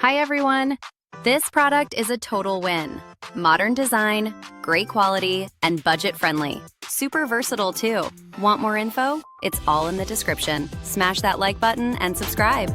Hi everyone! This product is a total win. Modern design, great quality, and budget-friendly. Super versatile too. Want more info? It's all in the description. Smash that like button and subscribe.